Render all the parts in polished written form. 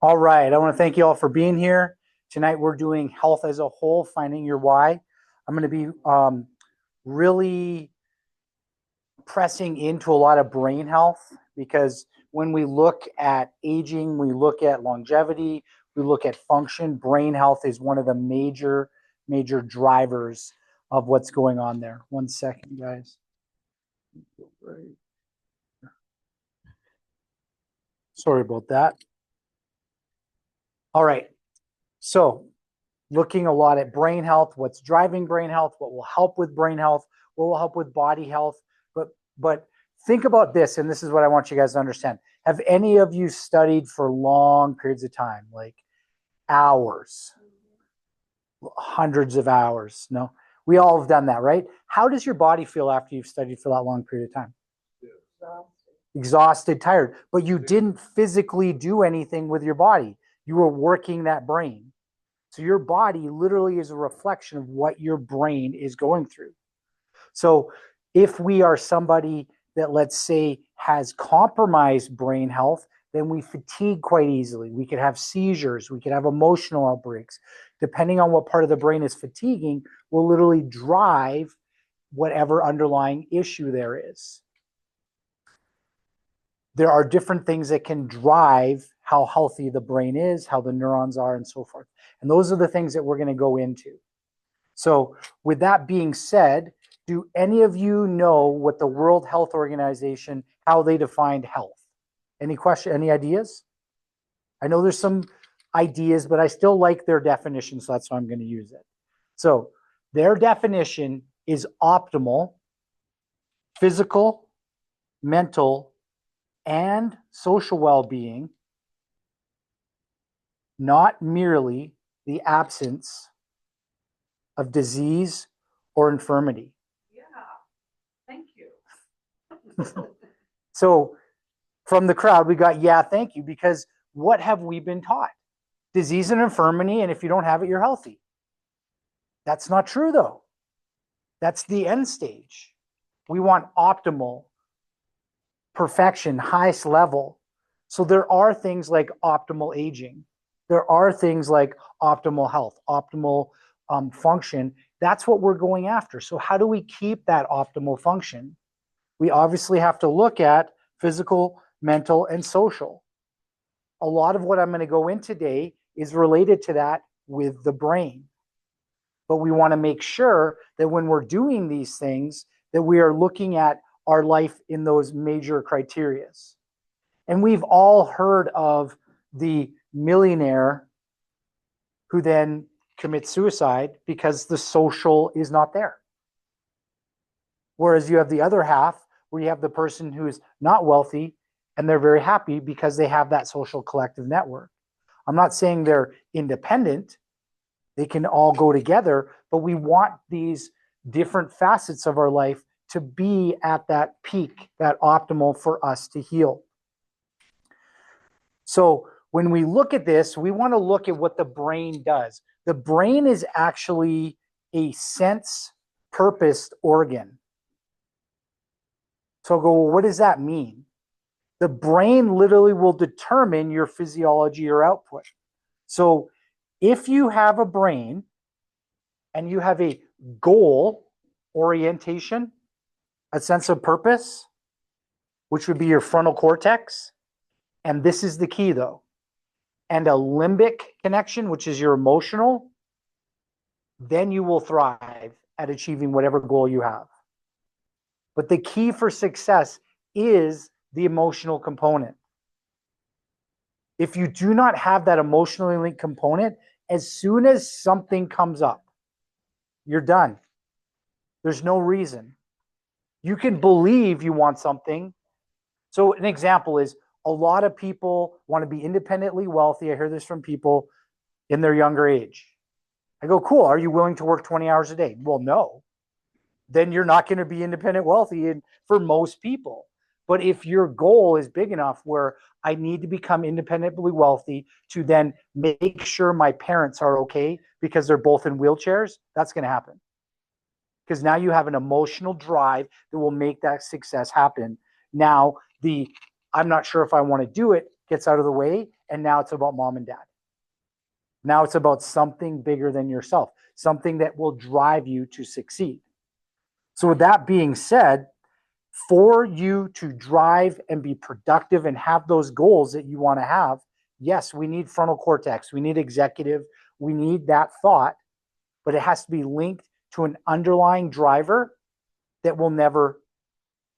All right. I want to thank you all for being here. Tonight we're doing health as a whole, finding your why. I'm going to be really pressing into a lot of brain health because when we look at aging, we look at longevity, we look at function, brain health is one of the major drivers of what's going on there. 1 second, guys. Sorry about that. All right. So looking a lot at brain health, what's driving brain health, what will help with brain health, what will help with body health. But think about this, and this is what I want you guys to understand. Have any of you studied for long periods of time, like hours, hundreds of hours? No, we all have done that, right? How does your body feel after you've studied for that long period of time? Exhausted, tired, but you didn't physically do anything with your body. You were working that brain. So your body literally is a reflection of what your brain is going through. So if we are somebody that, let's say, has compromised brain health, then we fatigue quite easily. We could have seizures. We could have emotional outbreaks. Depending on what part of the brain is fatiguing, will literally drive whatever underlying issue there is. There are different things that can drive how healthy the brain is, how the neurons are, and so forth. And those are the things that we're going to go into. So with that being said, do any of you know what the World Health Organization, how they defined health? Any question, any ideas? I know there's some ideas, but I still like their definition, so that's why I'm going to use it. So their definition is optimal physical, mental, and social well-being, not merely the absence of disease or infirmity. Yeah, thank you. So from the crowd, we got, yeah, thank you, because what have we been taught? Disease and infirmity, and if you don't have it, you're healthy. That's not true, though. That's the end stage. We want optimal, perfection, highest level. So there are things like optimal aging. There are things like optimal health, optimal function. That's what we're going after. So how do we keep that optimal function? We obviously have to look at physical, mental, and social. A lot of what I'm going to go in today is related to that with the brain. But we want to make sure that when we're doing these things, that we are looking at our life in those major criterias. And we've all heard of the millionaire who then commits suicide because the social is not there. Whereas you have the other half where you have the person who's not wealthy and they're very happy because they have that social collective network. I'm not saying they're independent. They can all go together, but we want these different facets of our life to be at that peak, that optimal for us to heal. So when we look at this, we want to look at what the brain does. The brain is actually a sense-purposed organ. So I'll go, well, what does that mean? The brain literally will determine your physiology or output. So if you have a brain and you have a goal orientation, a sense of purpose, which would be your frontal cortex, and this is the key though, and a limbic connection, which is your emotional, then you will thrive at achieving whatever goal you have. But the key for success is the emotional component. If you do not have that emotionally linked component, as soon as something comes up, you're done. There's no reason. You can believe you want something. So an example is a lot of people want to be independently wealthy. I hear this from people in their younger age. I go, cool. Are you willing to work 20 hours a day? Well, no. Then you're not going to be independent wealthy for most people. But if your goal is big enough where I need to become independently wealthy to then make sure my parents are okay because they're both in wheelchairs, that's going to happen. Because now you have an emotional drive that will make that success happen. Now, I'm not sure if I want to do it gets out of the way, and now it's about mom and dad. Now it's about something bigger than yourself, something that will drive you to succeed. So with that being said, for you to drive and be productive and have those goals that you want to have, yes, we need frontal cortex, we need executive, we need that thought, but it has to be linked to an underlying driver that will never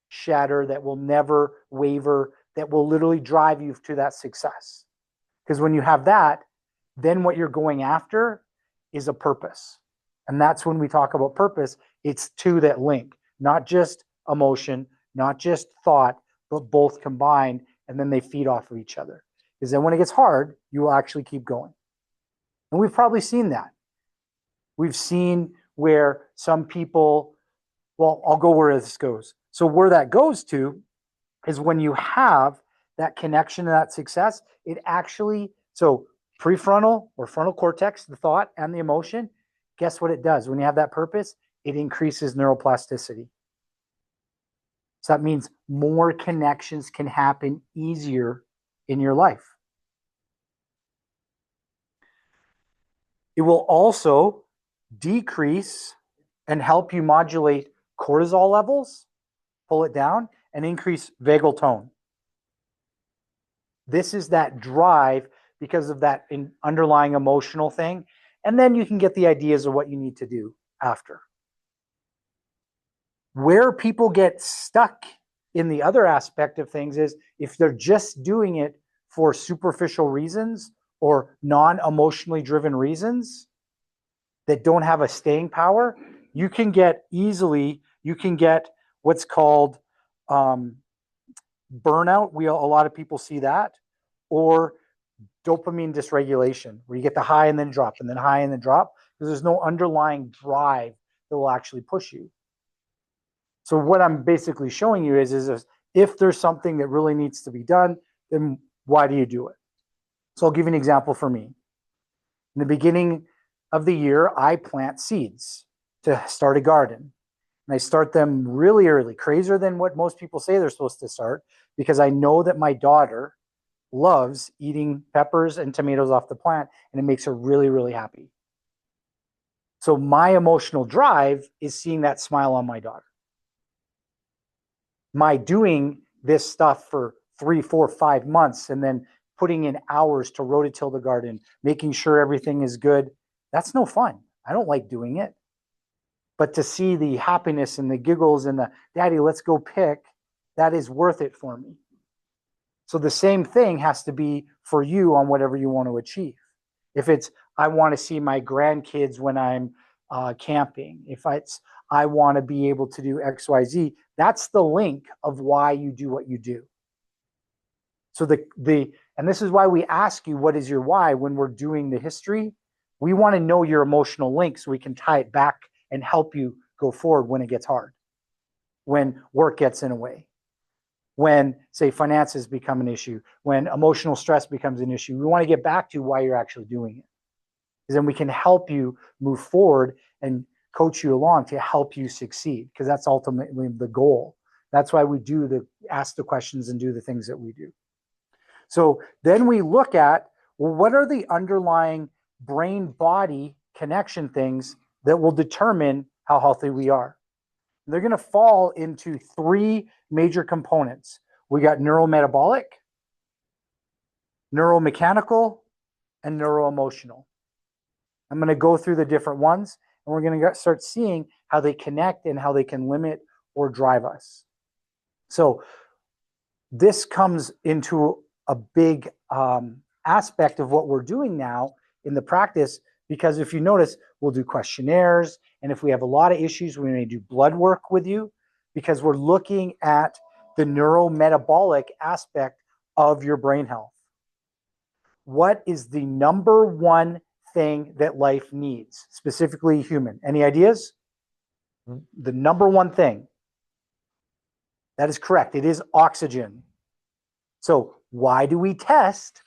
shatter, that will never waver, that will literally drive you to that success. Because when you have that, then what you're going after is a purpose. And that's when we talk about purpose, it's two that link, not just emotion, not just thought, but both combined, and then they feed off of each other. Because then when it gets hard, you will actually keep going. And we've probably seen that. We've seen where some people, well, I'll go where this goes. So where that goes to is when you have that connection to that success, it actually, so prefrontal or frontal cortex, the thought and the emotion, guess what it does? When you have that purpose, it increases neuroplasticity. So that means more connections can happen easier in your life. It will also decrease and help you modulate cortisol levels, pull it down, and increase vagal tone. This is that drive because of that underlying emotional thing. And then you can get the ideas of what you need to do after. Where people get stuck in the other aspect of things is if they're just doing it for superficial reasons or non-emotionally driven reasons that don't have a staying power, you can get what's called burnout. A lot of people see that, or dopamine dysregulation, where you get the high and then drop and then high and then drop, because there's no underlying drive that will actually push you. So what I'm basically showing you is if there's something that really needs to be done, then why do you do it? So I'll give you an example for me. In the beginning of the year, I plant seeds to start a garden. And I start them really early, crazier than what most people say they're supposed to start, because I know that my daughter loves eating peppers and tomatoes off the plant, and it makes her really, really happy. So my emotional drive is seeing that smile on my daughter. My doing this stuff for 3, 4, 5 months and then putting in hours to rototill the garden, making sure everything is good, that's no fun. I don't like doing it. But to see the happiness and the giggles and the daddy, let's go pick, that is worth it for me. So the same thing has to be for you on whatever you want to achieve. If it's, I want to see my grandkids when I'm camping, if it's, I want to be able to do X, Y, Z, that's the link of why you do what you do. So and this is why we ask you, what is your why when we're doing the history? We want to know your emotional link so we can tie it back and help you go forward when it gets hard, when work gets in a way, when, say, finances become an issue, when emotional stress becomes an issue. We want to get back to why you're actually doing it. Because then we can help you move forward and coach you along to help you succeed, because that's ultimately the goal. That's why we ask the questions and do the things that we do. So then we look at, well, what are the underlying brain-body connection things that will determine how healthy we are? They're going to fall into 3 major components. We got neurometabolic, neuromechanical, and neuroemotional. I'm going to go through the different ones, and we're going to start seeing how they connect and how they can limit or drive us. So this comes into a big aspect of what we're doing now in the practice, because if you notice, we'll do questionnaires, and if we have a lot of issues, we may do blood work with you, because we're looking at the neurometabolic aspect of your brain health. What is the number one thing that life needs, specifically human? Any ideas? The number one thing. That is correct. It is oxygen. So why do we test?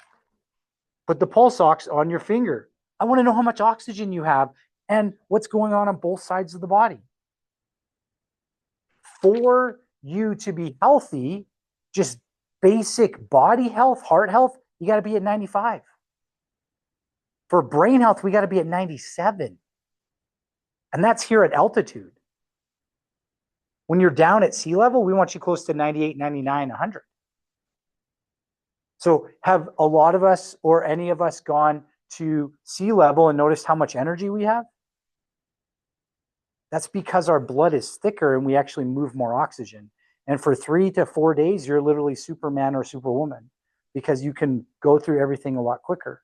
Put the pulse ox on your finger. I want to know how much oxygen you have and what's going on both sides of the body. For you to be healthy, just basic body health, heart health, you got to be at 95. For brain health, we got to be at 97. And that's here at altitude. When you're down at sea level, we want you close to 98, 99, 100. So have a lot of us or any of us gone to sea level and noticed how much energy we have? That's because our blood is thicker and we actually move more oxygen. And for 3 to 4 days, you're literally Superman or Superwoman because you can go through everything a lot quicker.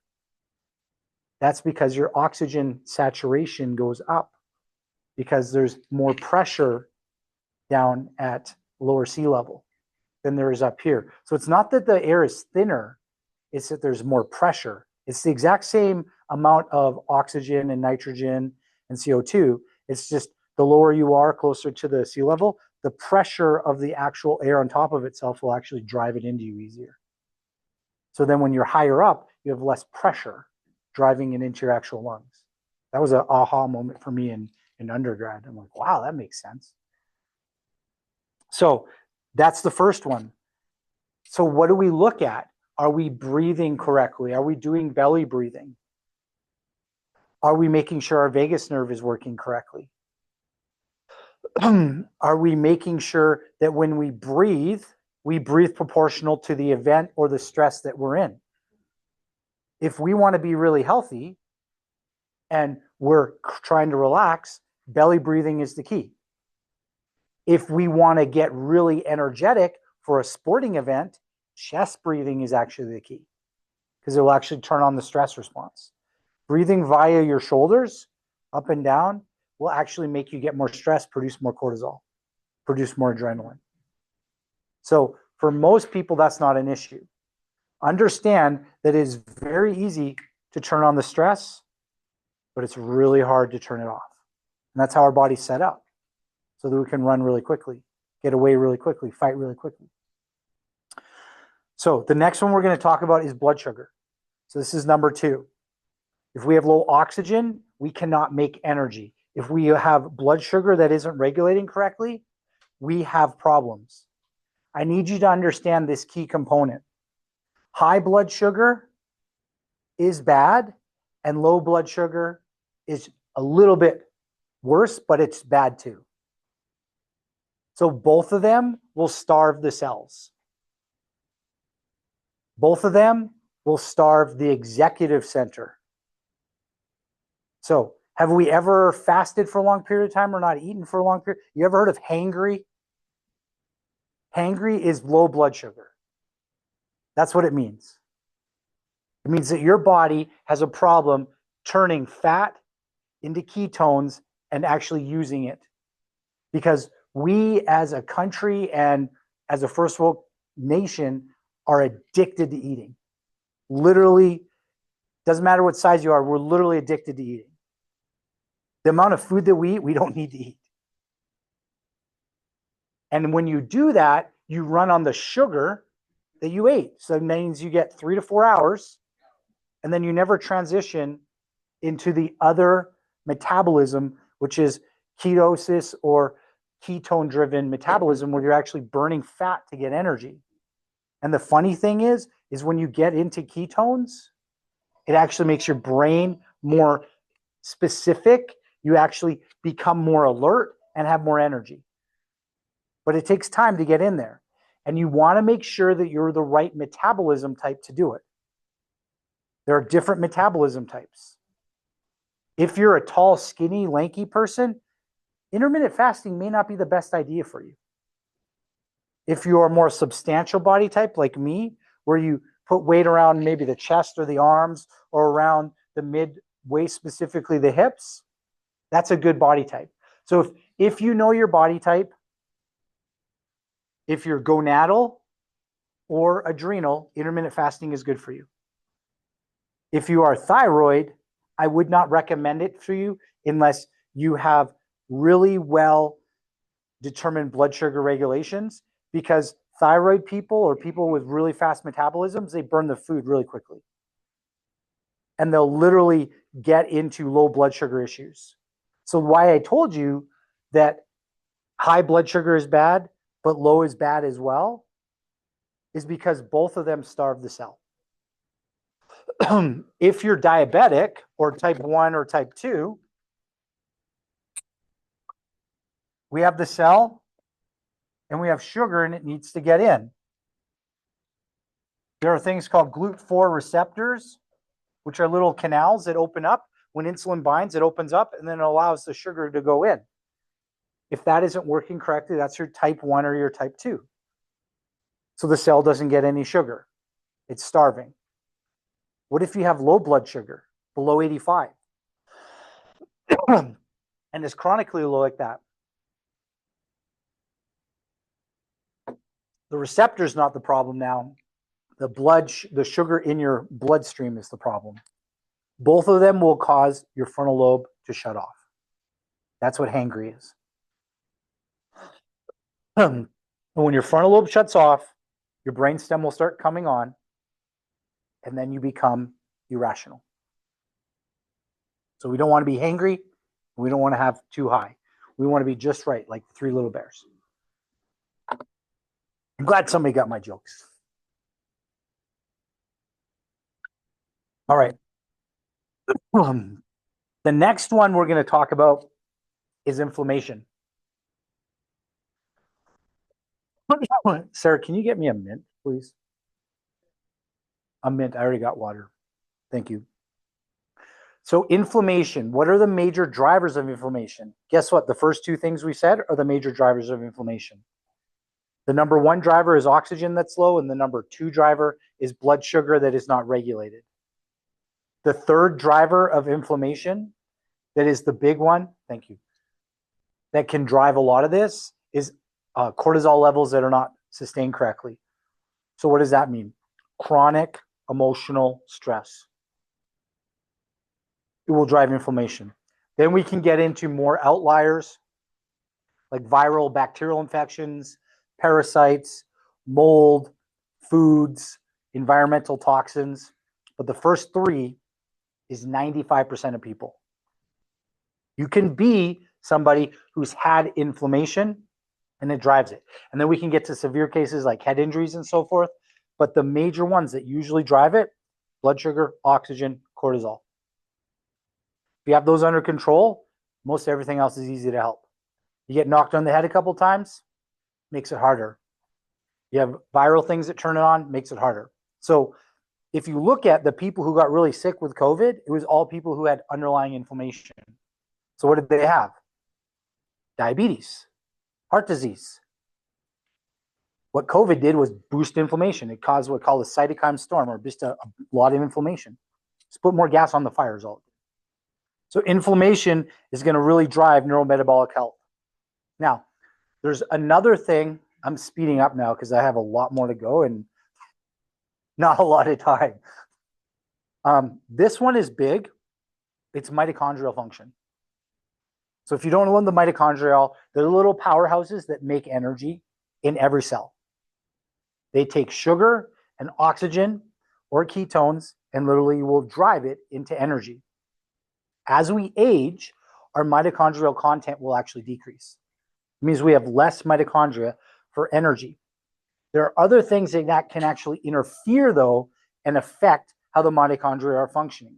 That's because your oxygen saturation goes up because there's more pressure down at lower sea level than there is up here. So it's not that the air is thinner, it's that there's more pressure. It's the exact same amount of oxygen and nitrogen and CO2. It's just the lower you are, closer to the sea level, the pressure of the actual air on top of itself will actually drive it into you easier. So then when you're higher up, you have less pressure driving it into your actual lungs. That was an aha moment for me in undergrad. I'm like, wow, that makes sense. So that's the first one. So what do we look at? Are we breathing correctly? Are we doing belly breathing? Are we making sure our vagus nerve is working correctly? Are we making sure that when we breathe proportional to the event or the stress that we're in? If we want to be really healthy and we're trying to relax, belly breathing is the key. If we want to get really energetic for a sporting event, chest breathing is actually the key because it will actually turn on the stress response. Breathing via your shoulders up and down will actually make you get more stress, produce more cortisol, produce more adrenaline. So for most people, that's not an issue. Understand that it is very easy to turn on the stress, but it's really hard to turn it off. And that's how our body's set up, so that we can run really quickly, get away really quickly, fight really quickly. So the next one we're going to talk about is blood sugar. So this is number 2. If we have low oxygen, we cannot make energy. If we have blood sugar that isn't regulating correctly, we have problems. I need you to understand this key component. High blood sugar is bad, and low blood sugar is a little bit worse, but it's bad too. So both of them will starve the cells. Both of them will starve the executive center. So have we ever fasted for a long period of time or not eaten for a long period? You ever heard of hangry? Hangry is low blood sugar. That's what it means. It means that your body has a problem turning fat into ketones and actually using it. Because we as a country and as a first world nation are addicted to eating. Literally, doesn't matter what size you are, we're literally addicted to eating. The amount of food that we eat, we don't need to eat. And when you do that, you run on the sugar that you ate. So it means you get 3 to 4 hours, and then you never transition into the other metabolism, which is ketosis or ketone-driven metabolism, where you're actually burning fat to get energy. And the funny thing is when you get into ketones, it actually makes your brain more specific. You actually become more alert and have more energy. But it takes time to get in there. And you want to make sure that you're the right metabolism type to do it. There are different metabolism types. If you're a tall, skinny, lanky person, intermittent fasting may not be the best idea for you. If you're a more substantial body type like me, where you put weight around maybe the chest or the arms or around the mid-waist, specifically the hips, that's a good body type. So if you know your body type, if you're gonadal or adrenal, intermittent fasting is good for you. If you are thyroid, I would not recommend it for you unless you have really well determined blood sugar regulations, because thyroid people or people with really fast metabolisms, they burn the food really quickly. And they'll literally get into low blood sugar issues. So why I told you that high blood sugar is bad, but low is bad as well, is because both of them starve the cell. If you're diabetic or type 1 or type 2, we have the cell and we have sugar and it needs to get in. There are things called GLUT4 receptors, which are little canals that open up. When insulin binds, it opens up and then it allows the sugar to go in. If that isn't working correctly, that's your type 1 or your type 2. So the cell doesn't get any sugar. It's starving. What if you have low blood sugar, below 85? And it's chronically low like that. The receptor is not the problem now. The sugar in your bloodstream is the problem. Both of them will cause your frontal lobe to shut off. That's what hangry is. And when your frontal lobe shuts off, your brainstem will start coming on, and then you become irrational. So we don't want to be hangry. We don't want to have too high. We want to be just right, like the 3 little bears. I'm glad somebody got my jokes. All right. The next one we're going to talk about is inflammation. Sarah, can you get me a mint, please? A mint. I already got water. Thank you. So inflammation, what are the major drivers of inflammation? Guess what? The first 2 things we said are the major drivers of inflammation. The number 1 driver is oxygen that's low, and the number 2 driver is blood sugar that is not regulated. The third driver of inflammation, that is the big one, thank you, that can drive a lot of this is cortisol levels that are not sustained correctly. So what does that mean? Chronic emotional stress. It will drive inflammation. Then we can get into more outliers like viral bacterial infections, parasites, mold, foods, environmental toxins. But the first 3 is 95% of people. You can be somebody who's had inflammation and it drives it. And then we can get to severe cases like head injuries and so forth. But the major ones that usually drive it, blood sugar, oxygen, cortisol. If you have those under control, most everything else is easy to help. You get knocked on the head a couple times, makes it harder. You have viral things that turn it on, makes it harder. So if you look at the people who got really sick with COVID, it was all people who had underlying inflammation. So what did they have? Diabetes, heart disease. What COVID did was boost inflammation. It caused what's called a cytokine storm, or just a lot of inflammation. Just put more gas on the fire is all it did. So inflammation is going to really drive neurometabolic health. Now, there's another thing. I'm speeding up now because I have a lot more to go and not a lot of time. This one is big. It's mitochondrial function. So if you don't know the mitochondria, they're little powerhouses that make energy in every cell. They take sugar and oxygen or ketones and literally will drive it into energy. As we age, our mitochondrial content will actually decrease. It means we have less mitochondria for energy. There are other things that can actually interfere, though, and affect how the mitochondria are functioning.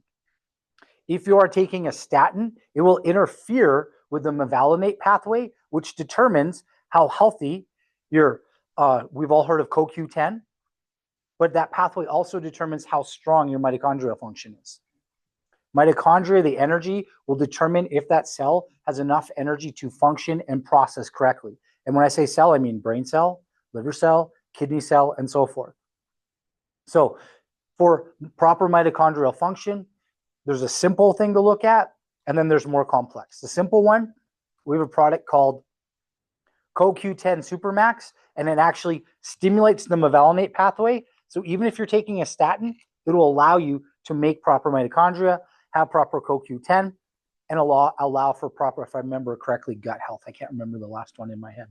If you are taking a statin, it will interfere with the mevalonate pathway, which determines how healthy your, we've all heard of CoQ10, but that pathway also determines how strong your mitochondrial function is. Mitochondria, the energy, will determine if that cell has enough energy to function and process correctly. And when I say cell, I mean brain cell, liver cell, kidney cell, and so forth. So for proper mitochondrial function, there's a simple thing to look at, and then there's more complex. The simple one, we have a product called CoQ10 Supermax, and it actually stimulates the mevalonate pathway. So even if you're taking a statin, it will allow you to make proper mitochondria, have proper CoQ10, and allow for proper, if I remember correctly, gut health. I can't remember the last one in my head.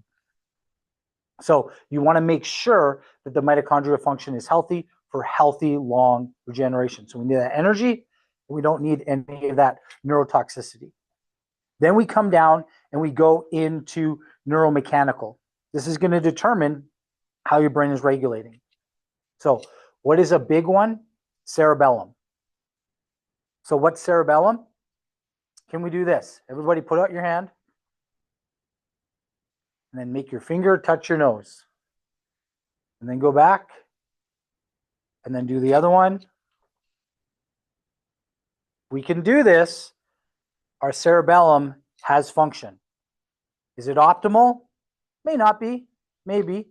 So you want to make sure that the mitochondrial function is healthy for healthy, long regeneration. So we need that energy. We don't need any of that neurotoxicity. Then we come down and we go into neuromechanical. This is going to determine how your brain is regulating. So what is a big one? Cerebellum. So what's cerebellum? Can we do this? Everybody put out your hand and then make your finger touch your nose. And then go back and then do the other one. We can do this. Our cerebellum has function. Is it optimal? May not be, maybe.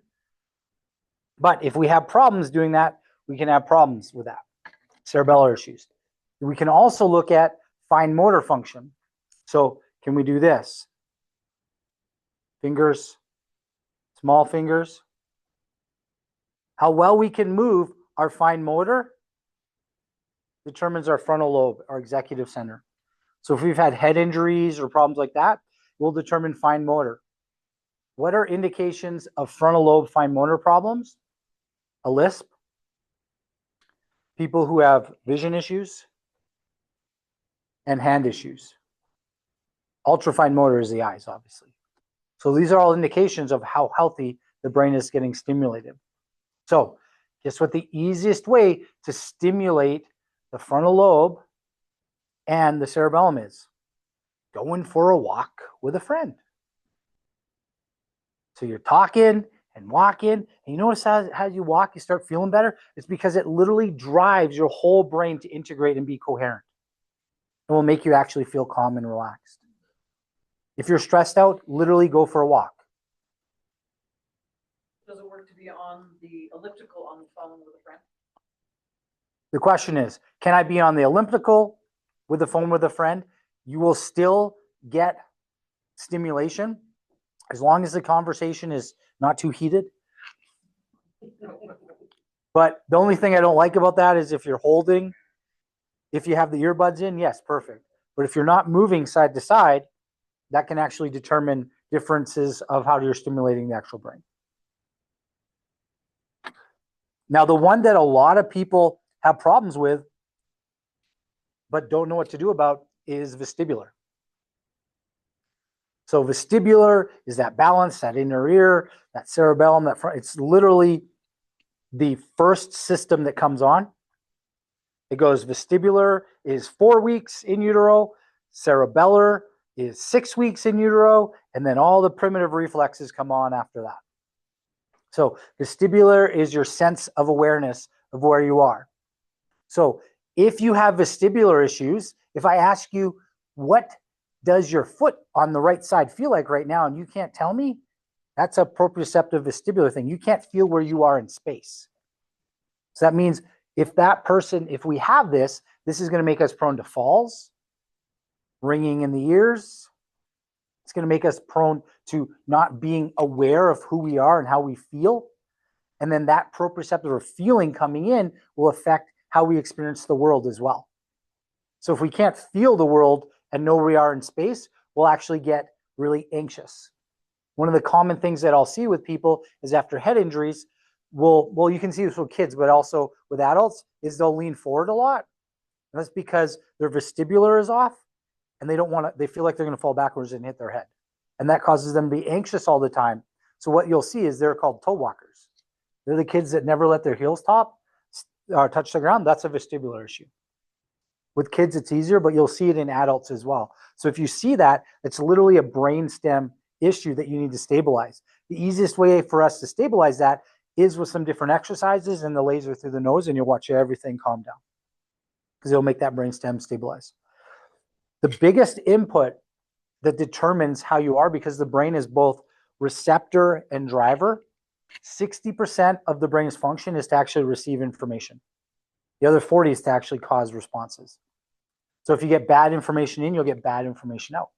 But if we have problems doing that, we can have problems with that, cerebellar issues. We can also look at fine motor function. So can we do this? Fingers, small fingers. How well we can move our fine motor determines our frontal lobe, our executive center. So if we've had head injuries or problems like that, we'll determine fine motor. What are indications of frontal lobe fine motor problems? A lisp, people who have vision issues, and hand issues. Ultrafine motor is the eyes, obviously. So these are all indications of how healthy the brain is getting stimulated. So guess what the easiest way to stimulate the frontal lobe and the cerebellum is? Going for a walk with a friend. So you're talking and walking, and you notice how you walk, you start feeling better? It's because it literally drives your whole brain to integrate and be coherent. It will make you actually feel calm and relaxed. If you're stressed out, literally go for a walk. Does it work to be on the elliptical on the phone with a friend? The question is, can I be on the elliptical with the phone with a friend? You will still get stimulation as long as the conversation is not too heated. But the only thing I don't like about that is if you're holding, if you have the earbuds in, yes, perfect. But if you're not moving side to side, that can actually determine differences of how you're stimulating the actual brain. Now, the one that a lot of people have problems with but don't know what to do about is vestibular. So vestibular is that balance, that inner ear, that cerebellum, that front. It's literally the first system that comes on. It goes vestibular is 4 weeks in utero, cerebellar is 6 weeks in utero, and then all the primitive reflexes come on after that. So vestibular is your sense of awareness of where you are. So if you have vestibular issues, if I ask you, what does your foot on the right side feel like right now, and you can't tell me, that's a proprioceptive vestibular thing. You can't feel where you are in space. So that means if that person, if we have this is going to make us prone to falls, ringing in the ears. It's going to make us prone to not being aware of who we are and how we feel. And then that proprioceptive feeling coming in will affect how we experience the world as well. So if we can't feel the world and know where we are in space, we'll actually get really anxious. One of the common things that I'll see with people is after head injuries, well, you can see this with kids, but also with adults, is they'll lean forward a lot. And that's because their vestibular is off and they feel like they're going to fall backwards and hit their head. And that causes them to be anxious all the time. So what you'll see is they're called toe walkers. They're the kids that never let their heels touch the ground. That's a vestibular issue. With kids, it's easier, but you'll see it in adults as well. So if you see that, it's literally a brainstem issue that you need to stabilize. The easiest way for us to stabilize that is with some different exercises and the laser through the nose, and you'll watch everything calm down because it'll make that brainstem stabilize. The biggest input that determines how you are, because the brain is both receptor and driver, 60% of the brain's function is to actually receive information. The other 40 is to actually cause responses. So if you get bad information in, you'll get bad information out.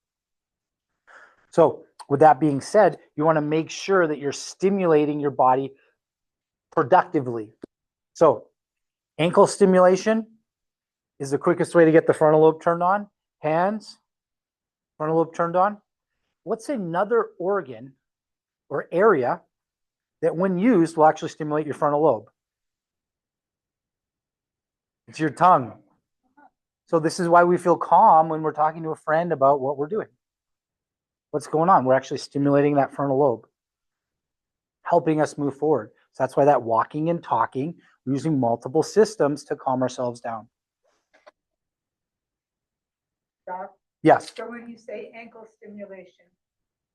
So with that being said, you want to make sure that you're stimulating your body productively. So ankle stimulation is the quickest way to get the frontal lobe turned on. Hands, frontal lobe turned on. What's another organ or area that when used will actually stimulate your frontal lobe? It's your tongue. So this is why we feel calm when we're talking to a friend about what we're doing. What's going on? We're actually stimulating that frontal lobe, helping us move forward. So that's why that walking and talking, we're using multiple systems to calm ourselves down. Doc, Yes. so when you say ankle stimulation,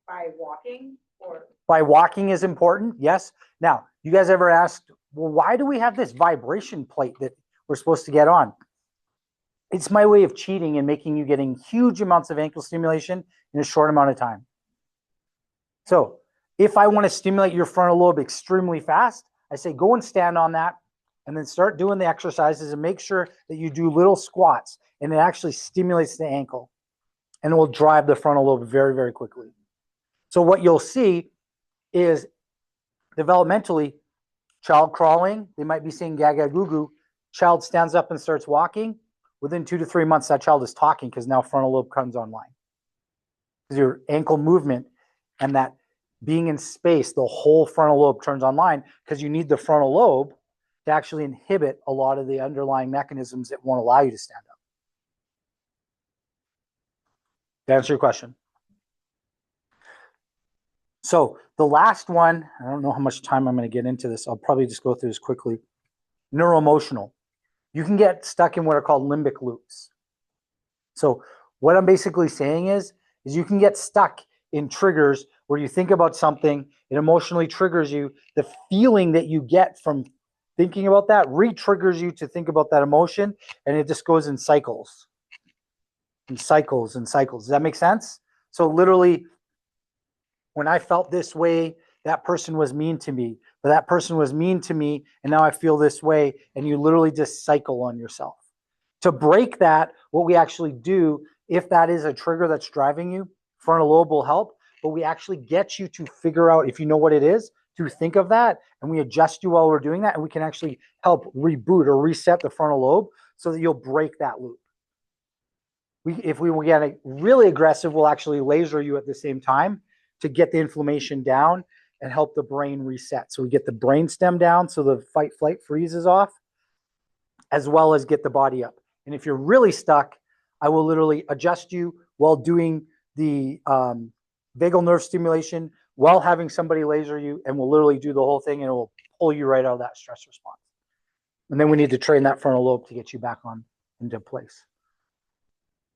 by walking or? By walking is important. Yes. Now, you guys ever asked, well, why do we have this vibration plate that we're supposed to get on? It's my way of cheating and making you getting huge amounts of ankle stimulation in a short amount of time. So if I want to stimulate your frontal lobe extremely fast, I say go and stand on that and then start doing the exercises and make sure that you do little squats, and it actually stimulates the ankle and it will drive the frontal lobe very, very quickly. So what you'll see is developmentally, child crawling, they might be saying gaga goo goo, child stands up and starts walking. Within 2 to 3 months, that child is talking because now frontal lobe comes online. Because your ankle movement and that being in space, the whole frontal lobe turns online because you need the frontal lobe to actually inhibit a lot of the underlying mechanisms that won't allow you to stand up. To answer your question. So the last one, I don't know how much time I'm going to get into this. I'll probably just go through this quickly. Neuroemotional. You can get stuck in what are called limbic loops. So what I'm basically saying is you can get stuck in triggers where you think about something, it emotionally triggers you. The feeling that you get from thinking about that re-triggers you to think about that emotion, and it just goes in cycles and cycles and cycles. Does that make sense? So literally, when I felt this way, that person was mean to me, but that person was mean to me, and now I feel this way, and you literally just cycle on yourself. To break that, what we actually do, if that is a trigger that's driving you, frontal lobe will help, but we actually get you to figure out, if you know what it is, to think of that, and we adjust you while we're doing that, and we can actually help reboot or reset the frontal lobe so that you'll break that loop. If we get really aggressive, we'll actually laser you at the same time to get the inflammation down and help the brain reset. So we get the brain stem down so the fight, flight, freeze is off, as well as get the body up. And if you're really stuck, I will literally adjust you while doing the vagal nerve stimulation, while having somebody laser you, and we'll literally do the whole thing, and it will pull you right out of that stress response. And then we need to train that frontal lobe to get you back on into place.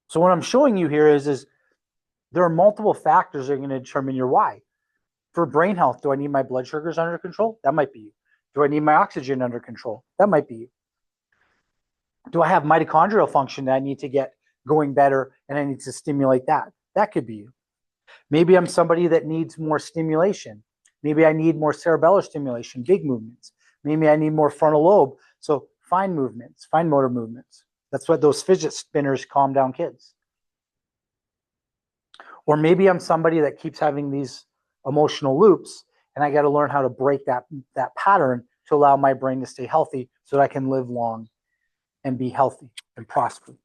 So what I'm showing you here is there are multiple factors that are going to determine your why. For brain health, do I need my blood sugars under control? That might be you. Do I need my oxygen under control? That might be you. Do I have mitochondrial function that I need to get going better and I need to stimulate that? That could be you. Maybe I'm somebody that needs more stimulation. Maybe I need more cerebellar stimulation, big movements. Maybe I need more frontal lobe. So fine movements, fine motor movements. That's what those fidget spinners calm down kids. Or maybe I'm somebody that keeps having these emotional loops, and I got to learn how to break that pattern to allow my brain to stay healthy so that I can live long and be healthy and prosper.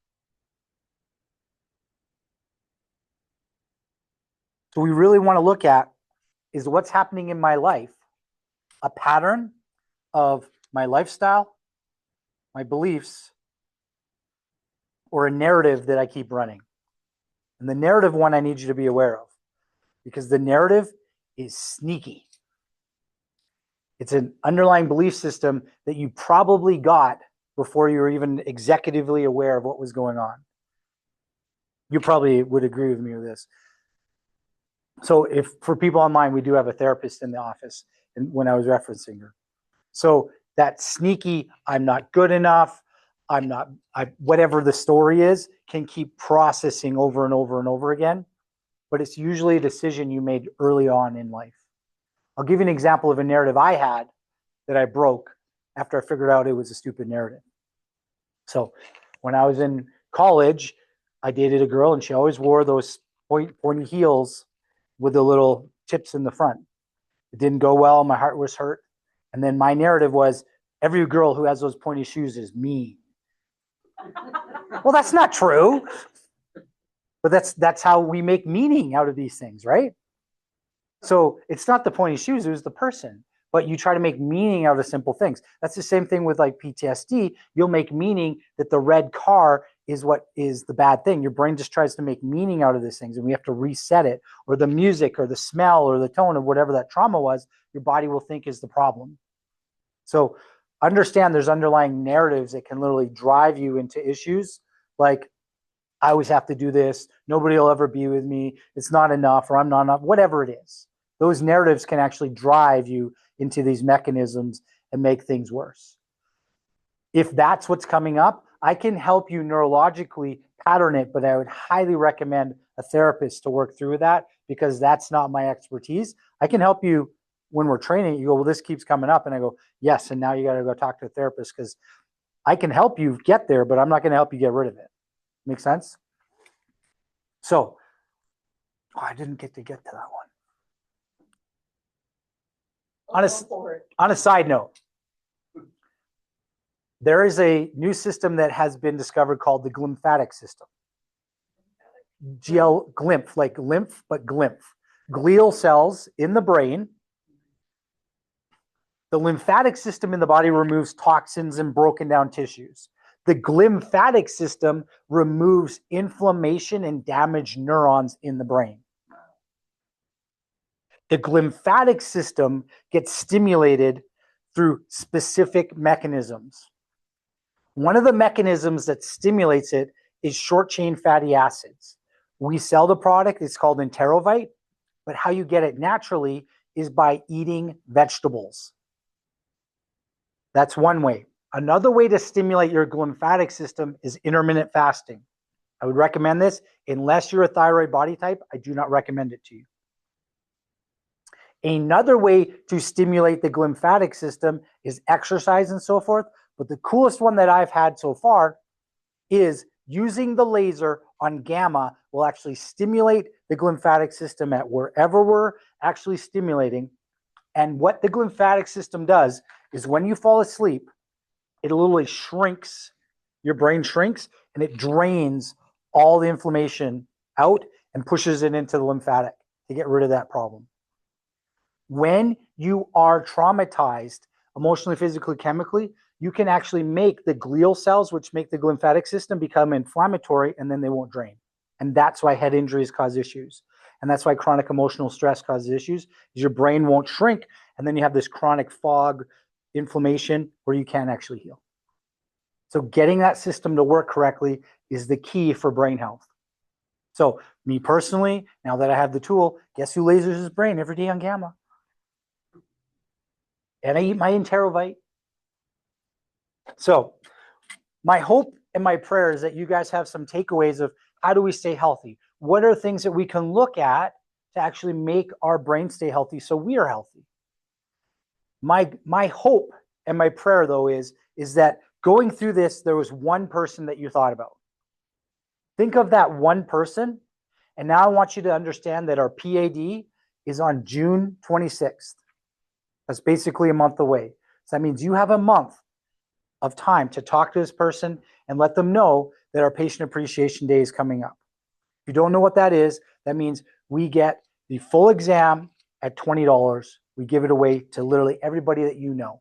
So we really want to look at is what's happening in my life, a pattern of my lifestyle, my beliefs, or a narrative that I keep running. And the narrative one I need you to be aware of, because the narrative is sneaky. It's an underlying belief system that you probably got before you were even executively aware of what was going on. You probably would agree with me with this. So if for people online, we do have a therapist in the office, and when I was referencing her. So that sneaky, I'm not good enough, whatever the story is, can keep processing over and over and over again. But it's usually a decision you made early on in life. I'll give you an example of a narrative I had that I broke after I figured out it was a stupid narrative. So when I was in college, I dated a girl, and she always wore those pointy heels with the little tips in the front. It didn't go well. My heart was hurt. And then my narrative was, every girl who has those pointy shoes is mean. Well, that's not true. But that's how we make meaning out of these things, right? So it's not the pointy shoes, it was the person. But you try to make meaning out of simple things. That's the same thing with like PTSD. You'll make meaning that the red car is what is the bad thing. Your brain just tries to make meaning out of these things, and we have to reset it. Or the music or the smell or the tone of whatever that trauma was, your body will think is the problem. So understand there's underlying narratives that can literally drive you into issues. Like I always have to do this. Nobody will ever be with me. It's not enough, or I'm not enough, whatever it is. Those narratives can actually drive you into these mechanisms and make things worse. If that's what's coming up, I can help you neurologically pattern it, but I would highly recommend a therapist to work through that because that's not my expertise. I can help you when we're training. You go, well, this keeps coming up. And I go, yes. And now you got to go talk to a therapist because I can help you get there, but I'm not going to help you get rid of it. Make sense? So, I didn't get to that one. On a side note, there is a new system that has been discovered called the glymphatic system. Glymph, like lymph, but glymph. Glial cells in the brain. The lymphatic system in the body removes toxins and broken down tissues. The glymphatic system removes inflammation and damaged neurons in the brain. The glymphatic system gets stimulated through specific mechanisms. One of the mechanisms that stimulates it is short-chain fatty acids. We sell the product, it's called Enterovite, but how you get it naturally is by eating vegetables. That's one way. Another way to stimulate your glymphatic system is intermittent fasting. I would recommend this. Unless you're a thyroid body type, I do not recommend it to you. Another way to stimulate the glymphatic system is exercise and so forth. But the coolest one that I've had so far is using the laser on gamma will actually stimulate the glymphatic system at wherever we're actually stimulating. And what the glymphatic system does is when you fall asleep, it literally shrinks, your brain shrinks, and it drains all the inflammation out and pushes it into the lymphatic to get rid of that problem. When you are traumatized emotionally, physically, chemically, you can actually make the glial cells, which make the glymphatic system, become inflammatory, and then they won't drain. And that's why head injuries cause issues. And that's why chronic emotional stress causes issues, is your brain won't shrink, and then you have this chronic fog, inflammation, where you can't actually heal. So getting that system to work correctly is the key for brain health. So me personally, now that I have the tool, guess who lasers his brain every day on gamma? And I eat my Enterovite. So my hope and my prayer is that you guys have some takeaways of how do we stay healthy? What are things that we can look at to actually make our brain stay healthy so we are healthy? My hope and my prayer, though, is that going through this, there was one person that you thought about. Think of that one person. And now I want you to understand that our PAD is on June 26th. That's basically a month away. So that means you have a month of time to talk to this person and let them know that our Patient Appreciation Day is coming up. If you don't know what that is, that means we get the full exam at $20. We give it away to literally everybody that you know.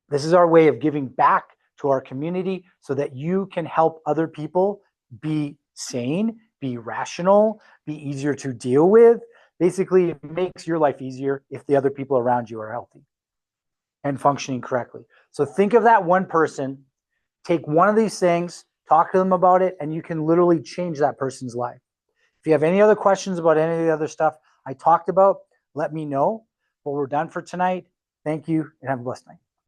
This is our way of giving back to our community so that you can help other people be sane, be rational, be easier to deal with. Basically, it makes your life easier if the other people around you are healthy and functioning correctly. So think of that one person, take one of these things, talk to them about it, and you can literally change that person's life. If you have any other questions about any of the other stuff I talked about, let me know. But we're done for tonight. Thank you and have a blessed night.